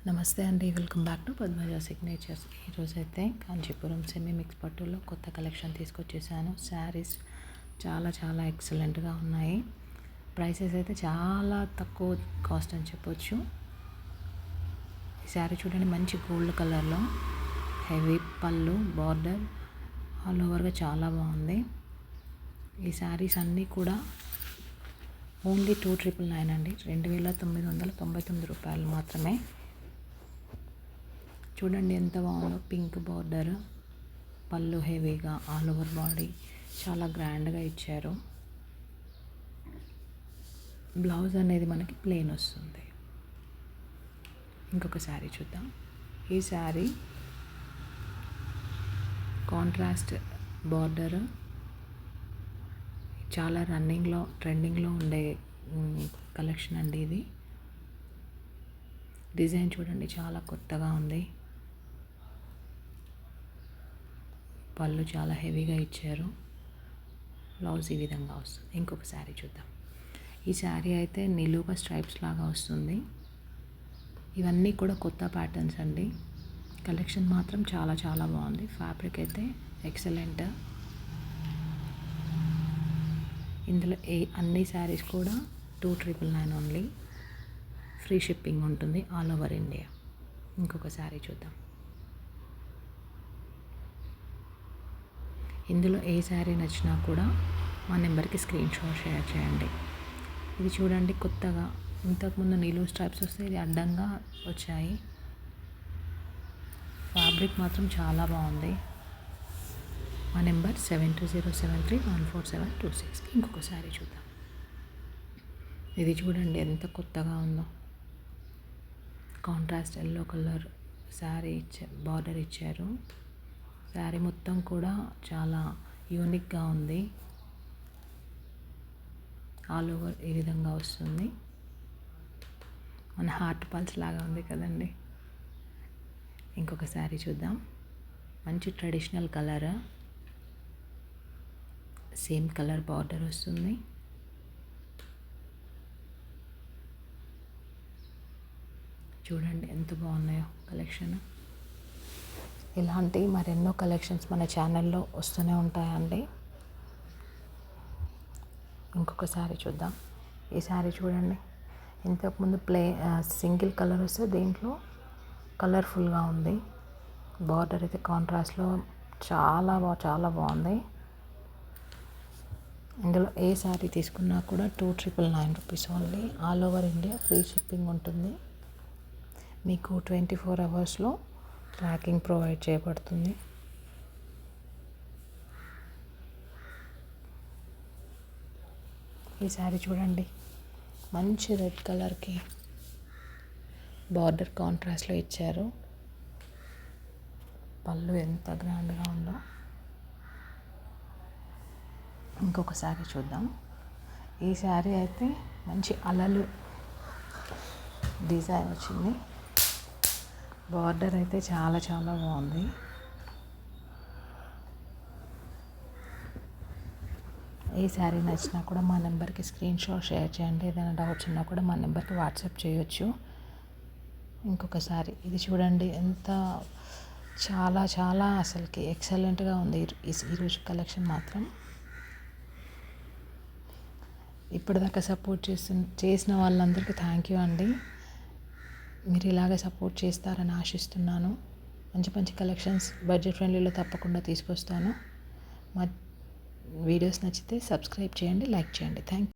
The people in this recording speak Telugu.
నమస్తే అండి, welcome back to Padmaja signatures. ఈరోజైతే కాంచీపురం సెమీ మిక్స్ పట్టులో కొత్త కలెక్షన్ తీసుకొచ్చేసాను. శారీస్ చాలా చాలా ఎక్సలెంట్గా ఉన్నాయి. ప్రైసెస్ అయితే చాలా తక్కువ కాస్ట్ అని చెప్పొచ్చు. ఈ శారీ చూడండి, మంచి గోల్డ్ కలర్లో హెవీ పళ్ళు, బార్డర్ ఆల్ ఓవర్గా చాలా బాగుంది. ఈ శారీస్ అన్నీ కూడా ఓన్లీ 2999 అండి, 2999 రూపాయలు మాత్రమే. చూడండి ఎంత బాగుందో, పింక్ బార్డర్, పళ్ళు హెవీగా, ఆల్ ఓవర్ బాడీ చాలా గ్రాండ్గా ఇచ్చారు. బ్లౌజ్ అనేది మనకి ప్లెయిన్ వస్తుంది. ఇంకొక శారీ చూద్దాం. ఈ శారీ కాంట్రాస్ట్ బార్డర్, చాలా ట్రెండింగ్లో ఉండే కలెక్షన్ అండి ఇది. డిజైన్ చూడండి, చాలా కొత్తగా ఉంది. పళ్ళు చాలా హెవీగా ఇచ్చారు. బ్లౌజ్ ఈ విధంగా వస్తుంది. ఇంకొక శారీ చూద్దాం. ఈ శారీ అయితే నిలువుగా స్ట్రైప్స్ లాగా వస్తుంది. ఇవన్నీ కూడా కొత్త ప్యాటర్న్స్ అండి. కలెక్షన్ మాత్రం చాలా చాలా బాగుంది. ఫ్యాబ్రిక్ అయితే ఎక్సలెంట్. ఇందులో అన్ని శారీస్ కూడా 2999 ఓన్లీ. ఫ్రీ షిప్పింగ్ ఉంటుంది ఆల్ ఓవర్ ఇండియా. ఇంకొక శారీ చూద్దాం. ఇందులో ఏ శారీ నచ్చినా కూడా మా నెంబర్కి స్క్రీన్ షాట్ షేర్ చేయండి. ఇది చూడండి, కొత్తగా ఇంతకుముందు నిలువు స్ట్రైప్స్ వస్తే ఇది అడ్డంగా వచ్చాయి. ఫ్యాబ్రిక్ మాత్రం చాలా బాగుంది. మా నెంబర్ 7207314726. ఇంకొక శారీ చూద్దాం. ఇది చూడండి ఎంత కొత్తగా ఉందో. Contrast yellow colour sari border ఇచ్చారు. శారీ మొత్తం కూడా చాలా యూనిక్గా ఉంది. ఆల్ ఓవర్ ఈ విధంగా వస్తుంది. మన హార్ట్ పల్స్ లాగా ఉంది కదండి. ఇంకొక శారీ చూద్దాం. మంచి traditional colour, same colour border వస్తుంది. చూడండి ఎంత బాగున్నాయో కలెక్షన్. ఇలాంటి మరెన్నో కలెక్షన్స్ మన ఛానల్లో వస్తూనే ఉంటాయండి. ఇంకొక శారీ చూద్దాం. ఈ శారీ చూడండి, ఇంతకుముందు సింగిల్ కలర్ వస్తే దీంట్లో కలర్ఫుల్గా ఉంది. బార్డర్ అయితే కాంట్రాస్ట్లో చాలా బాగుంది. ఇందులో ఏ శారీ తీసుకున్నా కూడా 2999 rupees only. All over India free shipping ఉంటుంది. మీకు 24 అవర్స్లో ట్రాకింగ్ ప్రొవైడ్ చేయబడుతుంది. ఈ శారీ చూడండి, మంచి రెడ్ కలర్కి బార్డర్ కాంట్రాస్ట్లో ఇచ్చారు. పళ్ళు ఎంత గ్రాండ్గా ఉందో. ఇంకొక శారీ చూద్దాం. ఈ శారీ అయితే మంచి అలలు డిజైన్ వచ్చింది. బార్డర్ అయితే చాలా బాగుంది. ఏ శారీ నచ్చినా కూడా మా నెంబర్కి స్క్రీన్ షాట్ షేర్ చేయండి. ఏదైనా డౌట్స్ ఉన్నా కూడా మా నెంబర్కి వాట్సాప్ చేయొచ్చు. ఇంకొక శారీ ఇది చూడండి, ఎంత చాలా అసలుకి ఎక్సలెంట్గా ఉంది ఈరోజు కలెక్షన్ మాత్రం. ఇప్పటిదాకా సపోర్ట్ చేసిన వాళ్ళందరికీ థ్యాంక్ యూ అండి. మీరు ఇలాగే సపోర్ట్ చేస్తారని ఆశిస్తున్నాను. మంచి కలెక్షన్స్ బడ్జెట్ ఫ్రెండ్లీలో తప్పకుండా తీసుకొస్తాను. మా వీడియోస్ నచ్చితే సబ్స్క్రైబ్ చేయండి, లైక్ చేయండి. Thank you.